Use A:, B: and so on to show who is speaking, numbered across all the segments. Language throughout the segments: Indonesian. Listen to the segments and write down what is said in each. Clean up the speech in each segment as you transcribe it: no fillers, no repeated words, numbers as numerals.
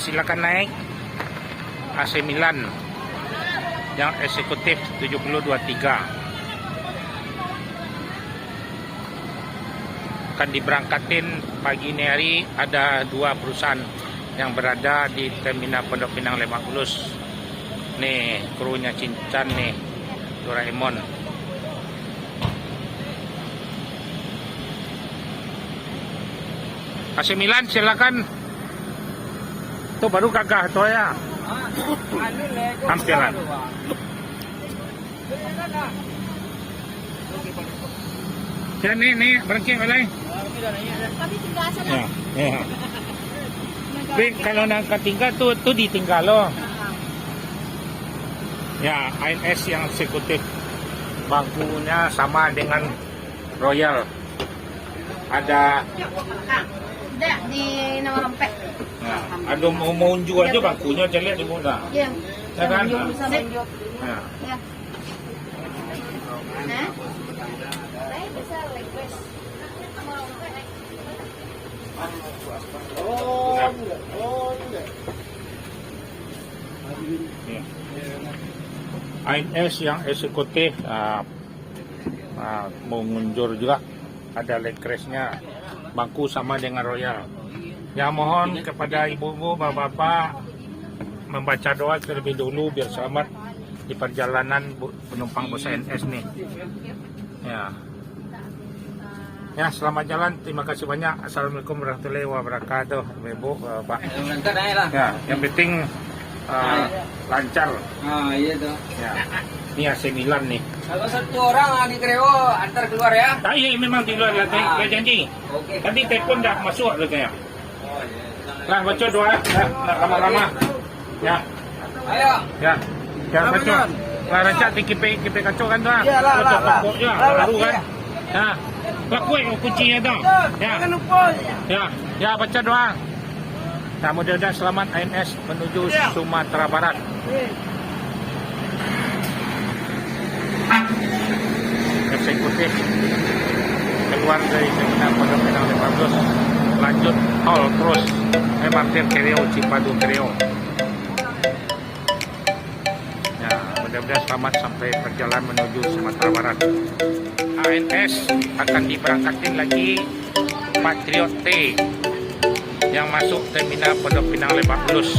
A: silakan naik. AC Milan yang eksekutif 7023 akan diberangkatin pagi ini hari. Ada 2 perusahaan yang berada di Terminal Pondok Pinang Lebak Bulus. Nih krunya Cinchan nih, Doraemon. AC Milan silakan. Tuh baru gagah tuh ya. Tampilan. Ya nih berhenti balai. Ya, ya. Tapi kalau nak tinggal tuh ditinggal loh. Ya, ANS yang eksekutif. Bangkunya sama dengan Royal. Ada
B: di nama Rampek.
A: Nah, ada mau unjuk aja bangkunya, saya lihat di muda.
B: Iya.
A: Ya kan?
B: Bisa menunjuk.
A: Nah.
B: Ya. Nah. Saya bisa request sama Rampek.
A: Ya. ANS yang eksekutif mau ngunjur juga, ada legresnya, bangku sama dengan Royal. Ya mohon kepada ibu-ibu, bapak-bapak membaca doa terlebih dulu biar selamat di perjalanan penumpang bus ANS nih. Ya selamat jalan, terima kasih banyak. Assalamualaikum warahmatullahi wabarakatuh, ibu, bapak. Ya yang penting lancar.
C: Iya tuh.
A: Ya. Ini AC Milan nih.
C: Kalau satu orang di Kreo antar keluar ya.
A: Iya memang di luar lah, saya janji.
C: Oke.
A: Tadi telepon dah masuk loh saya. Lah baca doa, nak lama-lama. Ya,
C: Ayo.
A: ya, ya baca. Lah rancak kipe kacau kan tuh.
C: Ya lah.
A: Pokoknya baru kan. Ya, bakui kuncinya tuh. Ya,
C: Jangan lupa.
A: ya baca doa. Nah, mudah-mudahan selamat ANS menuju Sumatera Barat. Eksekutif keluar dari Terminal Pondok Pinang Lebak Bulus, lanjut tol terus MRT Kreo, Cipadu Kreo. Ya, mudah-mudahan selamat sampai perjalanan menuju Sumatera Barat. ANS akan diberangkatin lagi Patriot T yang masuk Terminal Pondok Pinang Lebak Bulus.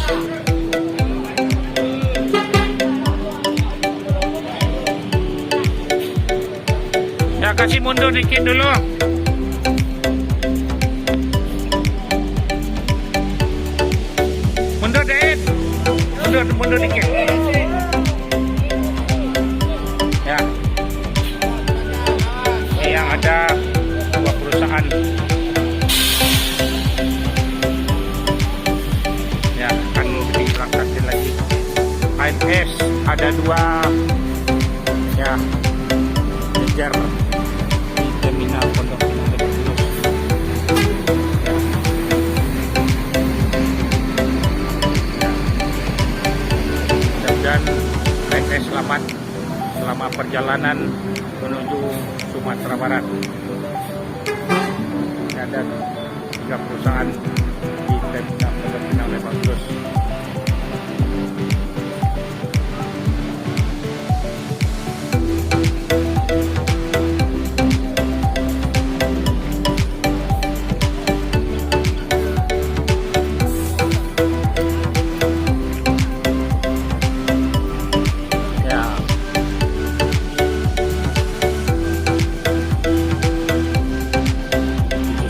A: Ya kasih mundur dikit dulu. Mundur deh. Mundur dikit. Ya. Ini yang ada 2 perusahaan. Ya akan diberangkatin lagi. ANS ada 2 ya ngejar di Terminal Pondok Pinang Lebak Bulus. Mudah-mudahan ANS selamat selama perjalanan menuju Sumatera Barat. Ada 3 perusahaan di Terminal Pondok Pinang Lebak Bulus. Ya.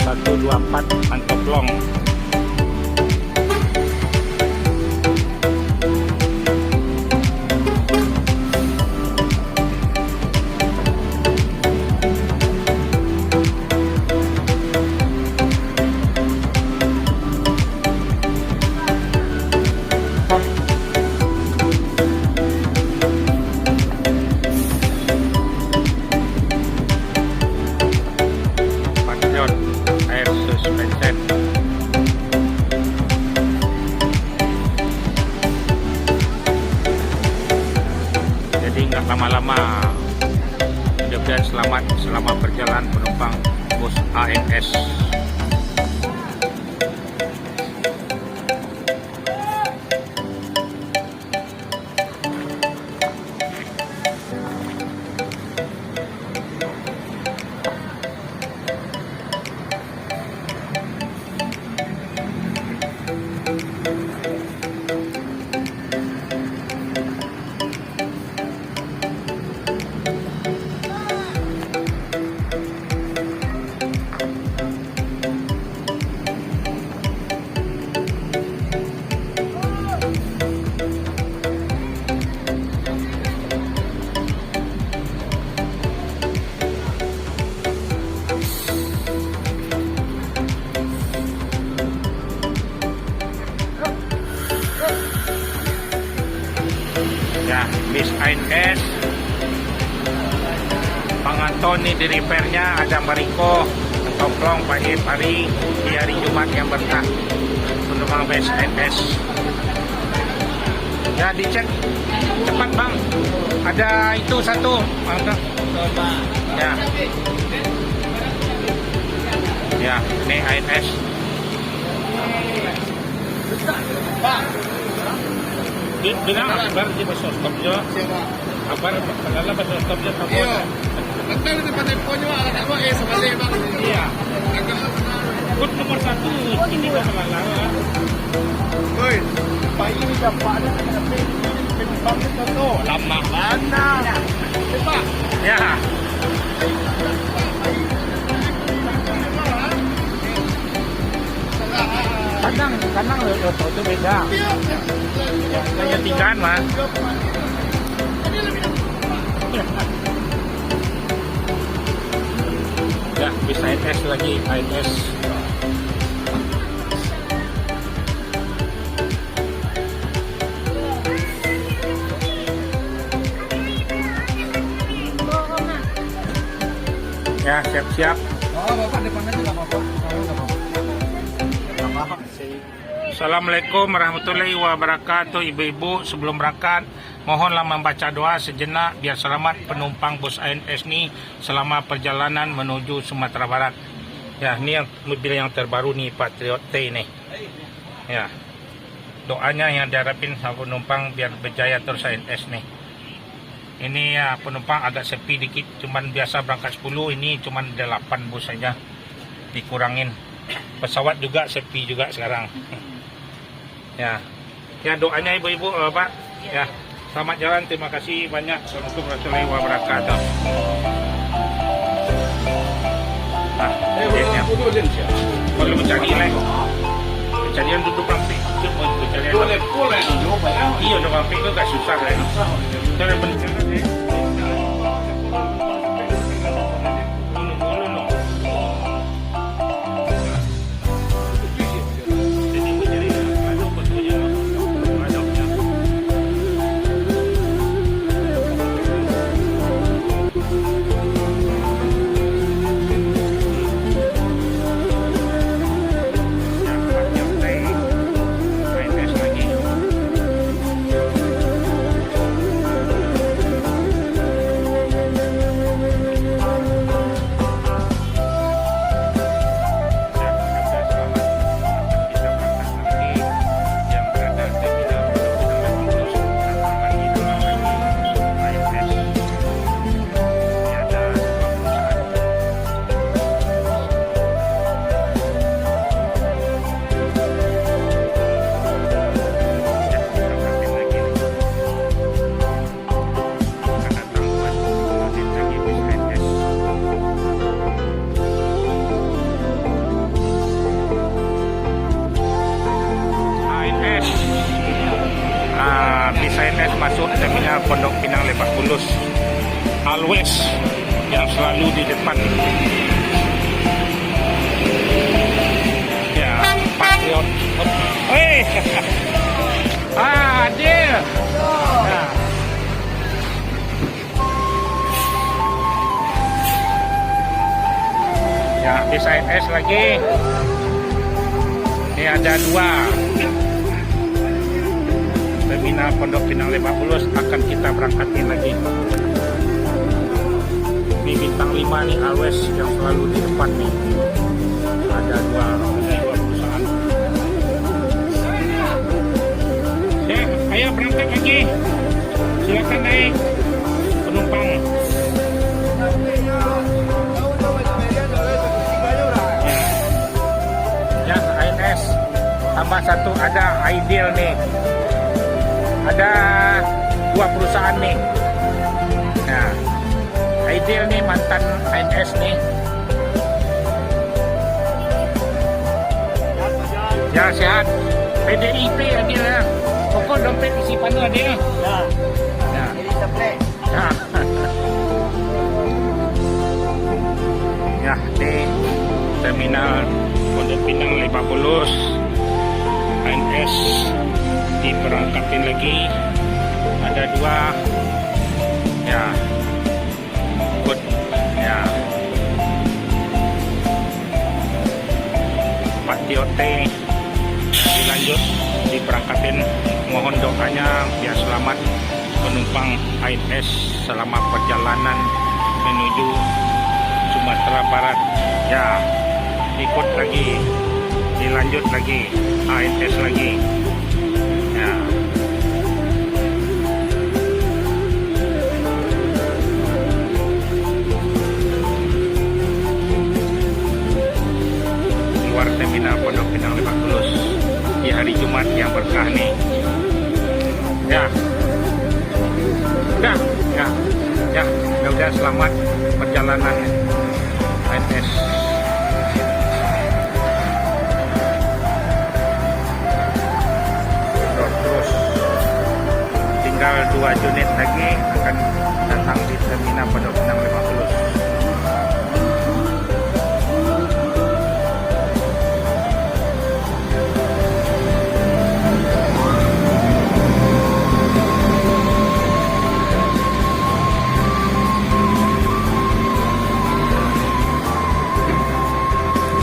A: 7124 Pantoplong. Patriot Air Suspension. Jadi nggak lama-lama. Mudah-mudahan selamat selama perjalanan penumpang bus ANS. ANS. Penganton nih di repairnya ada Mariko, Toplong, Pahit, Pari di hari Jumat yang berkah. Penumpang bus ANS. Ya dicek cepat bang. Ada itu satu. Ya. Ya, ini ANS. Bilang kabar di bus stop jo. Kabar kalala bus stop jo. Iya. Betul di tempat-tempatnya ada dua sebalik bang. Iya. Kod nomor 1 ini kok kalala. Oi, bayi ini dapat bang itu lama mana? Pak. Ya. Kadang itu beda. Kayak tingkat mah. Ya, bisa ANS lagi, ANS. Ya, siap-siap.
C: Oh, Bapak depan aja nggak apa-apa.
A: Assalamualaikum warahmatullahi wabarakatuh. Ibu-ibu, sebelum berangkat mohonlah membaca doa sejenak biar selamat penumpang bus ANS ini selama perjalanan menuju Sumatera Barat. Ya, ini yang mobil yang terbaru nih, Patriot T nih. Ya, doanya yang diharapin sama penumpang biar berjaya terus ANS nih. Ini ya penumpang agak sepi dikit, cuman biasa berangkat 10, ini cuman 8 bus saja, dikurangin. Pesawat juga sepi juga sekarang. Ya, ya doanya ibu-ibu, Pak. Ya, selamat jalan, terima kasih banyak. Assalamualaikum warahmatullahi wabarakatuh. Nah, ya. Kalau mencari lagi, pencarian duduk rampik. Boleh. Iya, duduk rampik itu gak susah lah. Cara bencana deh. ANS masuk terminal Pondok Pinang Lebak Bulus. Always yang selalu di depan. Ya, Patriot. Hei, dia. Ya. Ya, bisa ANS lagi. Ini ada 2. Terminal Pondok Pinang Lebak Bulus akan kita berangkatin lagi. Ini bintang 5 nih, always yang selalu di depan nih. Ada 2 perusahaan. Ya, ayo berangkat lagi. Silakan naik penumpang. Ya, ANS tambah 1 ada Ideal nih. Ada 2 perusahaan nih. Nah, Ideal nih mantan ANS nih. Ya sehat. PDIP Ideal ya. Pokok dompet isi penuh Ideal. Ya. Ya. Ya. Ya, di terminal Pondok Pinang Lebak Bulus ANS diberangkatin lagi. Ada 2 TOT dilanjut diberangkatin. Mohon doanya biar selamat penumpang ANS selama perjalanan menuju Sumatera Barat. Ya, ikut lagi, dilanjut lagi, ANS lagi. Ya. Keluar terminal Pondok Pinang Lebak Bulus di hari Jumat yang berkah nih. Ya, udah selamat perjalanan ANS. Terus tinggal 2 unit lagi akan datang di terminal Pondok Pinang Lebak Bulus.